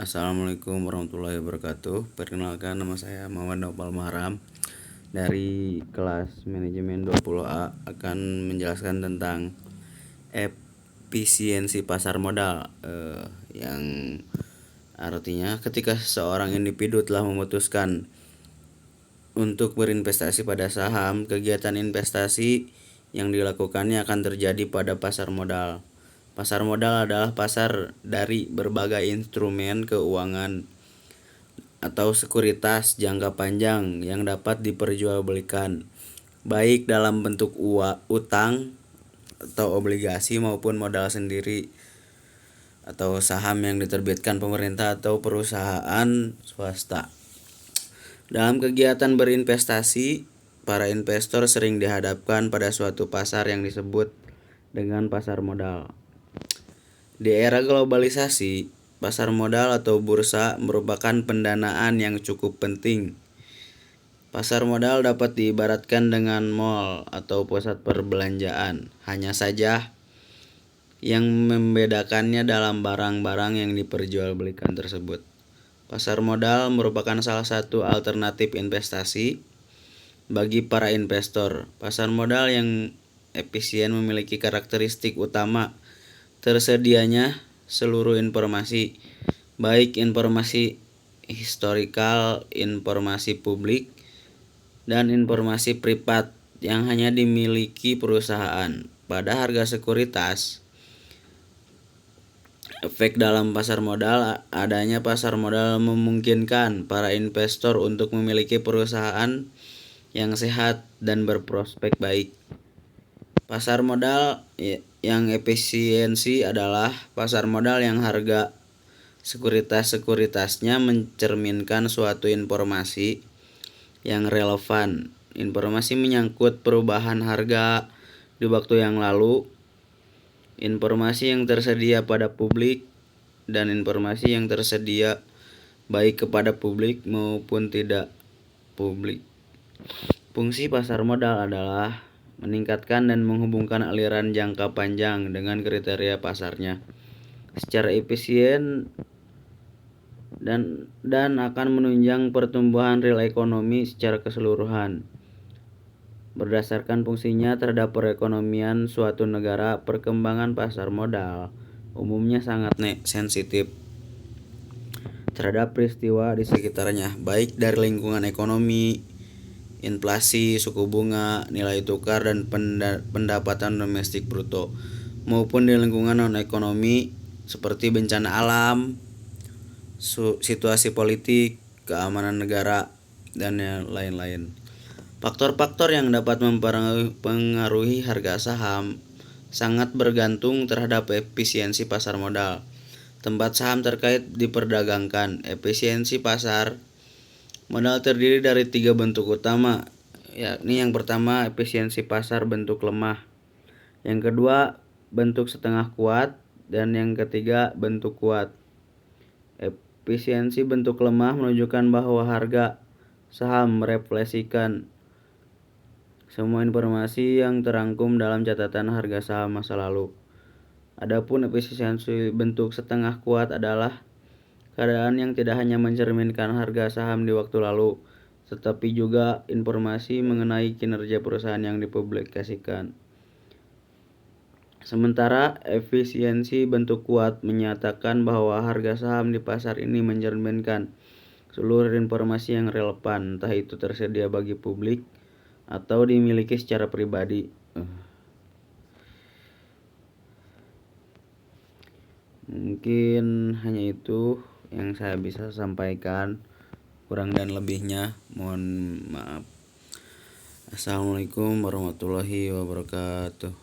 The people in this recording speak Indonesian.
Assalamualaikum warahmatullahi wabarakatuh. Perkenalkan, nama saya Muhammad Nopal Mahram dari kelas manajemen 20A, akan menjelaskan tentang efisiensi pasar modal, yang artinya ketika seorang individu telah memutuskan untuk berinvestasi pada saham, kegiatan investasi yang dilakukannya akan terjadi pada pasar modal. Pasar modal adalah pasar dari berbagai instrumen keuangan atau sekuritas jangka panjang yang dapat diperjualbelikan, baik dalam bentuk utang atau obligasi maupun modal sendiri atau saham yang diterbitkan pemerintah atau perusahaan swasta. Dalam kegiatan berinvestasi, para investor sering dihadapkan pada suatu pasar yang disebut dengan pasar modal. Di era globalisasi, pasar modal atau bursa merupakan pendanaan yang cukup penting. Pasar modal dapat diibaratkan dengan mal atau pusat perbelanjaan. Hanya saja yang membedakannya dalam barang-barang yang diperjualbelikan tersebut. Pasar modal merupakan salah satu alternatif investasi bagi para investor. Pasar modal yang efisien memiliki karakteristik utama tersedianya seluruh informasi, baik informasi historikal, informasi publik, dan informasi privat yang hanya dimiliki perusahaan. Pada harga sekuritas, efek dalam pasar modal, adanya pasar modal memungkinkan para investor untuk memiliki perusahaan yang sehat dan berprospek baik. Pasar modal yang efisiensi adalah pasar modal yang harga sekuritasnya mencerminkan suatu informasi yang relevan. Informasi menyangkut perubahan harga di waktu yang lalu, informasi yang tersedia pada publik, dan informasi yang tersedia baik kepada publik maupun tidak publik. Fungsi pasar modal adalah meningkatkan dan menghubungkan aliran jangka panjang dengan kriteria pasarnya secara efisien dan akan menunjang pertumbuhan real ekonomi secara keseluruhan. Berdasarkan fungsinya terhadap perekonomian suatu negara, perkembangan pasar modal umumnya sangat sensitif terhadap peristiwa di sekitarnya, baik dari lingkungan ekonomi, inflasi, suku bunga, nilai tukar, dan pendapatan domestik bruto, maupun di lingkungan non-ekonomi seperti bencana alam, situasi politik, keamanan negara, dan yang lain-lain. Faktor-faktor yang dapat mempengaruhi harga saham sangat bergantung terhadap efisiensi pasar modal. Tempat saham terkait diperdagangkan. Efisiensi pasar modal terdiri dari 3 bentuk utama, yakni yang pertama efisiensi pasar bentuk lemah, yang kedua bentuk setengah kuat, dan yang ketiga bentuk kuat. Efisiensi bentuk lemah menunjukkan bahwa harga saham merefleksikan semua informasi yang terangkum dalam catatan harga saham masa lalu. Adapun efisiensi bentuk setengah kuat adalah keadaan yang tidak hanya mencerminkan harga saham di waktu lalu, tetapi juga informasi mengenai kinerja perusahaan yang dipublikasikan. Sementara efisiensi bentuk kuat menyatakan bahwa harga saham di pasar ini mencerminkan seluruh informasi yang relevan, entah itu tersedia bagi publik atau dimiliki secara pribadi. Mungkin hanya itu yang saya bisa sampaikan, kurang dan lebihnya mohon maaf. Assalamualaikum warahmatullahi wabarakatuh.